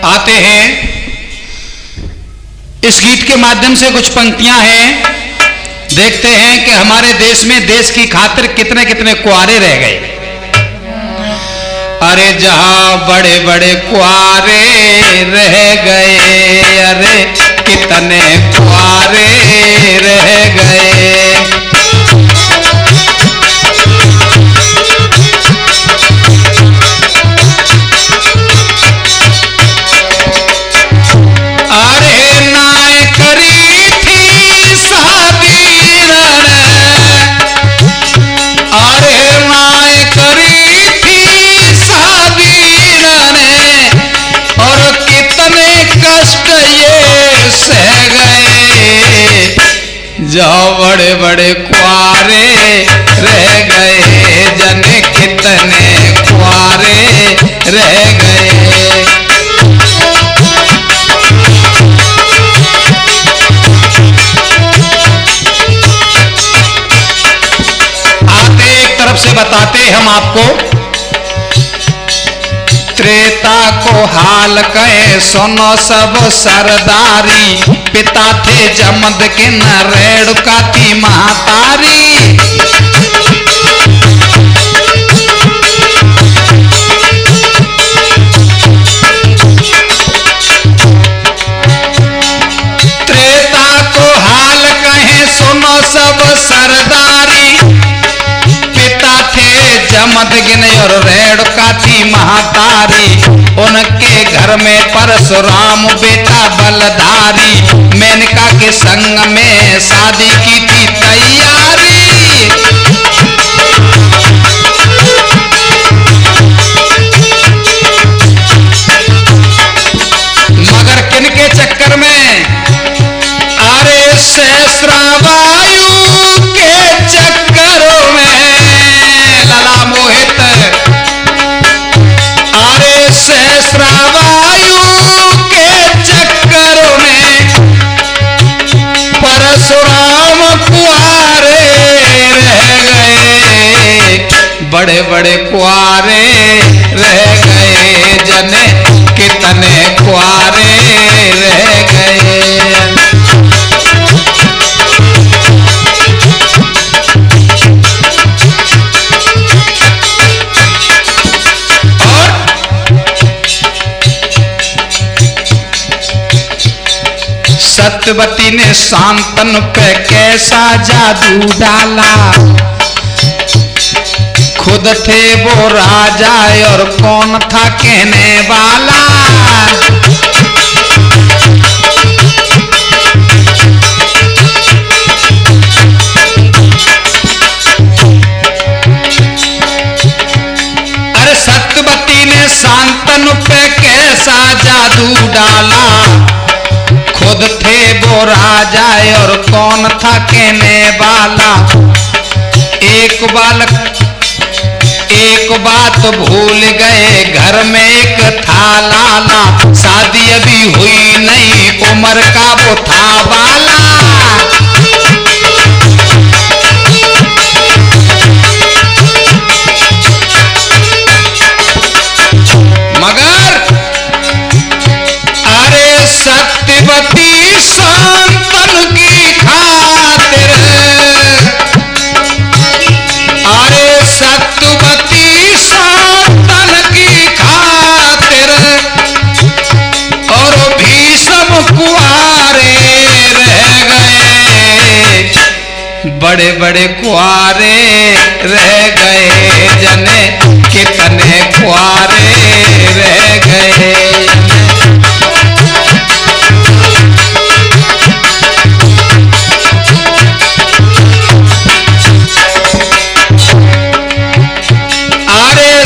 आते हैं। इस गीत के माध्यम से कुछ पंक्तियां हैं, देखते हैं कि हमारे देश में देश की खातिर कितने कितने कुआरे रह गए। अरे जहां बड़े बड़े कुआरे रह गए, अरे कितने कुआरे रह गए। जो बड़े बड़े कुआरे रह गए, जने कितने कुआरे रह गए। आते एक तरफ से बताते हम आपको, त्रेता को हाल कहे सुनो सब सरदारी, पिता थे जमद के नरेड़ का थी महातारी। त्रेता को हाल कहे सुनो सब सरदारी, पिता थे जमद गिने और रेणुका थी महातारी। उनके घर में परशुराम बेटा बलधारी, मेनका के संग में शादी की थी तैयारी। मगर किनके चक्कर में? अरे सहस्रावायु के चक्कर में लला मोहित। अरे सहस्रावायु के चक्कर में परशुराम कुआरे रह गए, बड़े बड़े कुआरे रह गए, जने कितने कुआरे रह गए। सत्यवती ने शांतनु पे कैसा जादू डाला, खुद थे वो राजा और कौन था कहने वाला। अरे सत्यवती ने शांतनु पे कैसा जादू डाला, खुद थे वो राजा और कौन था कहने वाला। एक बात भूल गए, घर में एक था लाला, शादी अभी हुई नहीं, उम्र का वो था बाला। मगर अरे सत्यवती शांतनु की खातिर, अरे सत्यवती शांतनु की खातिर और भीष्म कुआरे रह गए, बड़े बड़े कुआरे रह गए, जने कितने कुआरे रह गए।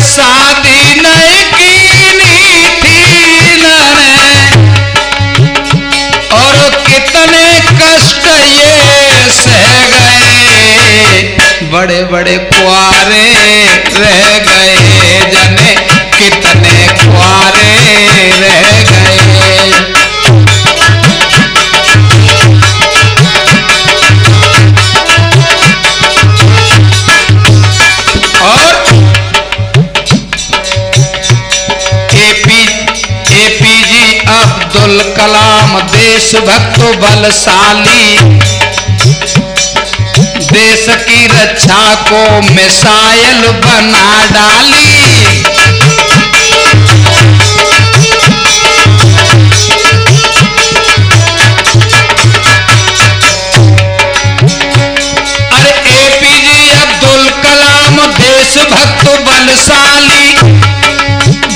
शादी नहीं कीनी थी नने, और कितने कष्ट ये सह गए, बड़े बड़े कुआरे रह गए, जने कितने कुआरे रह गए। और एपीजी अब्दुल कलाम देशभक्त बलशाली, देश की रक्षा को मिसाइल बना डाली। देशभक्त बलशाली,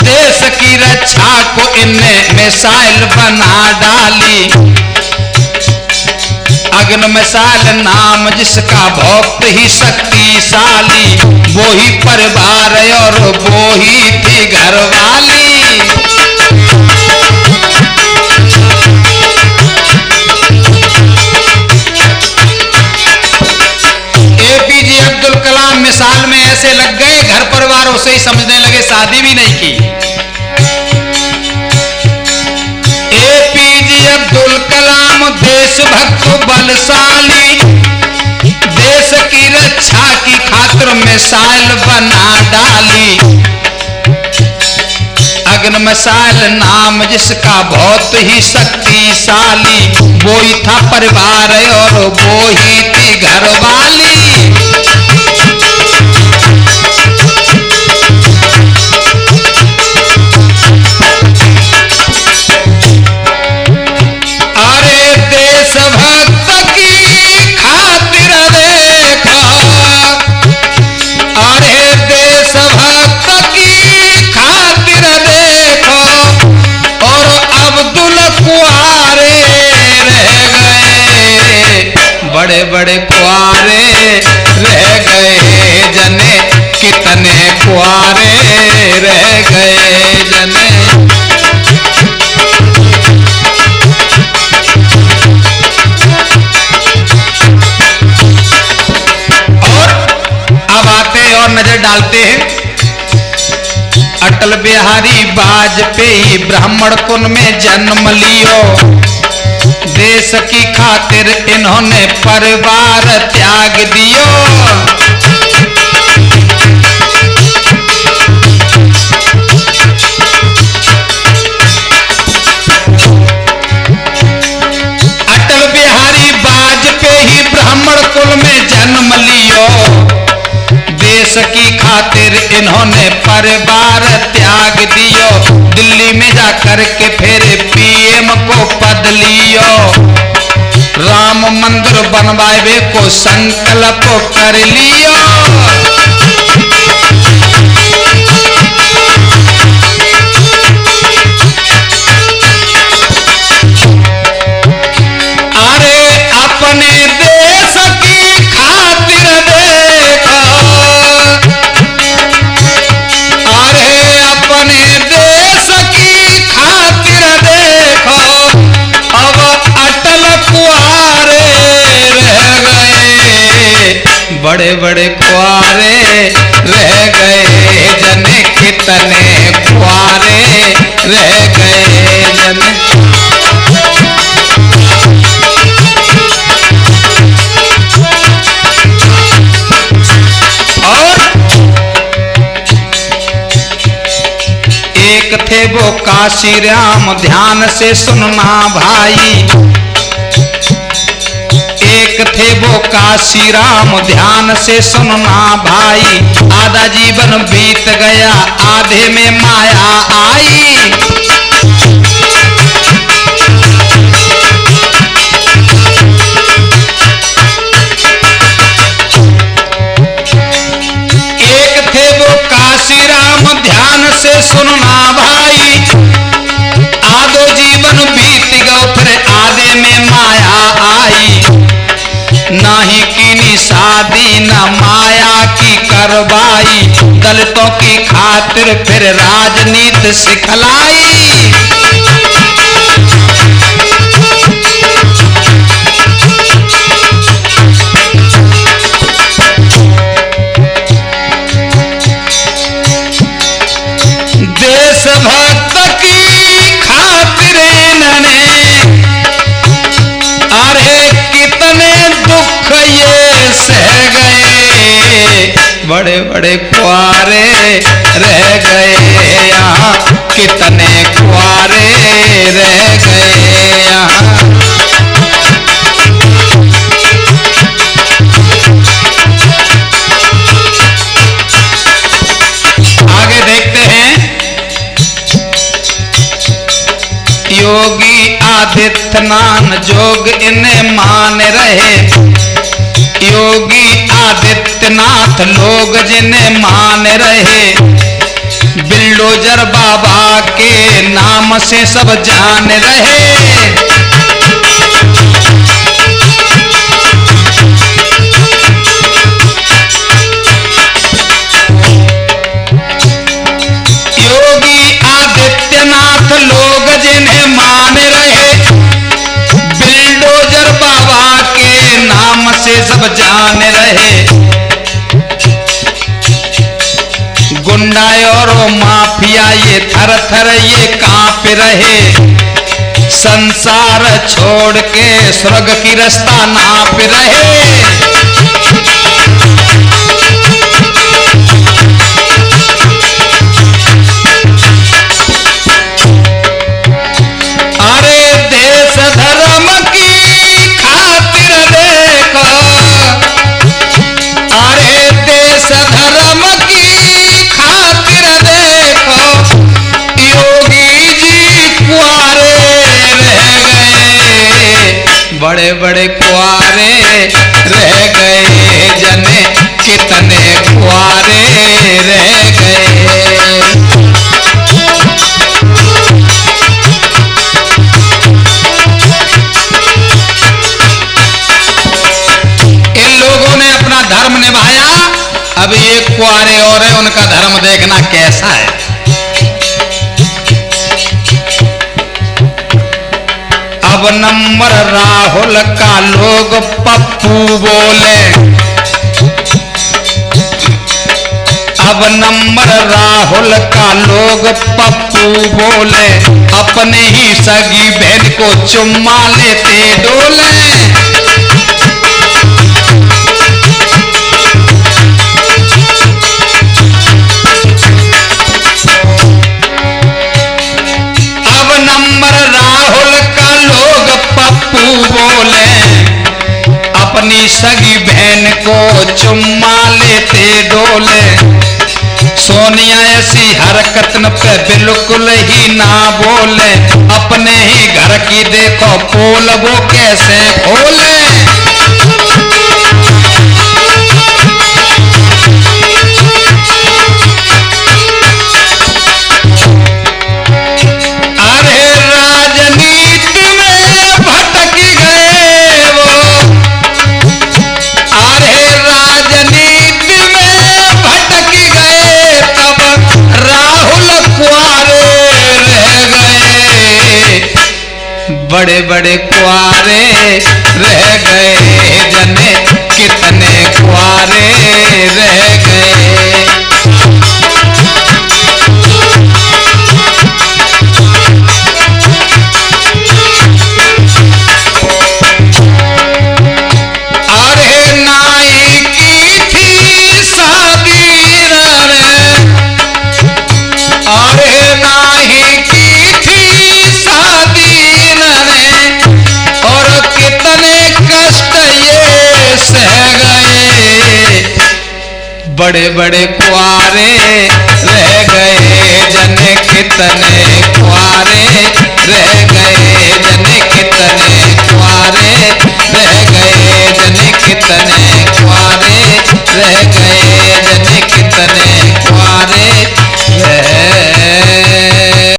देश की रक्षा को इनने मिसाइल बना डाली। अग्नि मिसाइल नाम जिसका बहुत ही शक्तिशाली, वो ही परिवार और वो ही थी घरवाली। एपीजे अब्दुल कलाम मिसाल में ऐसे लग गए, घर परिवार उसे ही समझने लगे, शादी भी नहीं की। एपीजे अब्दुल कलाम देशभक्त बलशाली, देश की रक्षा की खातिर मिसाइल बना डाली। अग्नि मिसाइल नाम जिसका बहुत ही शक्तिशाली, वो ही था परिवार और वो ही थी घरवाली। अरे देशभक्त की खातिर देखो, अरे देशभक्त की खातिर देखो, और अब्दुल कुआरे रह गए, बड़े बड़े कुआरे रह गए जने, कितने कुआरे रह गए जने। और नजर डालते हैं अटल बिहारी वाजपेयी ब्राह्मण कुल में जन्म लियो, देश की खातिर इन्होंने परिवार त्याग दियो। अटल बिहारी वाजपेयी ब्राह्मण कुल में जन्म लियो, देश की खातिर इन्होंने परिवार त्याग दियो। दिल्ली में जाकर के फिर पीएम को पद लियो, राम मंदिर बनवावे को संकल्प कर लियो। अरे अपने देश की खातिर देखो, अरे अपने देश की खातिर देखो, अब अटल कुआरे रह गए, बड़े बड़े कुआरे रह गए जने, कितने कुआरे रह गए जने। एक थे वो काशी राम, ध्यान से सुनना भाई, एक थे वो काशी राम, ध्यान से सुनना भाई। आधा जीवन बीत गया, आधे में माया आई। एक थे वो काशी राम, ध्यान से सुनना भाई, आधो जीवन बीत गयो, फिर आधे में माया आई। नाही कीनी शादी न माया की करवाई, दलितों की खातिर फिर राजनीति सिखलाई। देशभक्त की खातिर इन्होंने, अरे कितने दुख ये सह गए, बड़े बड़े कुआरे रह गए यहाँ, कितने कुआरे रह गए। योगी आदित्यनाथ जोग इन्हें मान रहे। योगी आदित्यनाथ लोग जिन्हें मान रहे, बिल्डोजर बाबा के नाम से सब जान रहे। योगी आदित्यनाथ लोग जिन्हें मान रहे, बिल्डोजर बाबा के नाम से सब जान रहे। गुंडा और माफिया ये थर थर ये कांप रहे, संसार छोड़ के स्वर्ग की रास्ता नाप रहे। अरे देश धर्म की खातिर देखो, अरे देश धर्म की खातिर देखो, योगी जी कुआरे रह गए। बड़े बड़े कुआरे रह गए, जने कितने कुआरे रह गए। इन लोगों ने अपना धर्म निभाया, अब ये कुआरे और है, उनका धर्म देखना कैसा है। अब नंबर राहुल का लोग पप्पू बोले, अब नंबर राहुल का लोग पप्पू बोले, अपने ही सगी बहन को चुम्मा लेते डोले। अब नंबर राहुल का लोग पप्पू बोले, अपनी सगी बहन को चुम्मा लेते डोले। सोनिया ऐसी हरकत पे बिल्कुल ही ना बोले, अपने ही घर की देखो पोल वो कैसे खोले। अरे राजनीति में भटक गए वो, अरे राजनीति में भटक गए, तब राहुल कुआरे रह गए। बड़े बड़े कुआरे रह गए, जने कितने कुआरे रह गए। अरे नाई की थी शादी रे, अरे नाई की थी शादी रे, और कितने कष्ट ये सह गए। बड़े बड़े कुआरे रह गए, जने कितने कुआरे रह गए, जने कितने कुआरे रह गए, जने कितने कुआरे रह गए।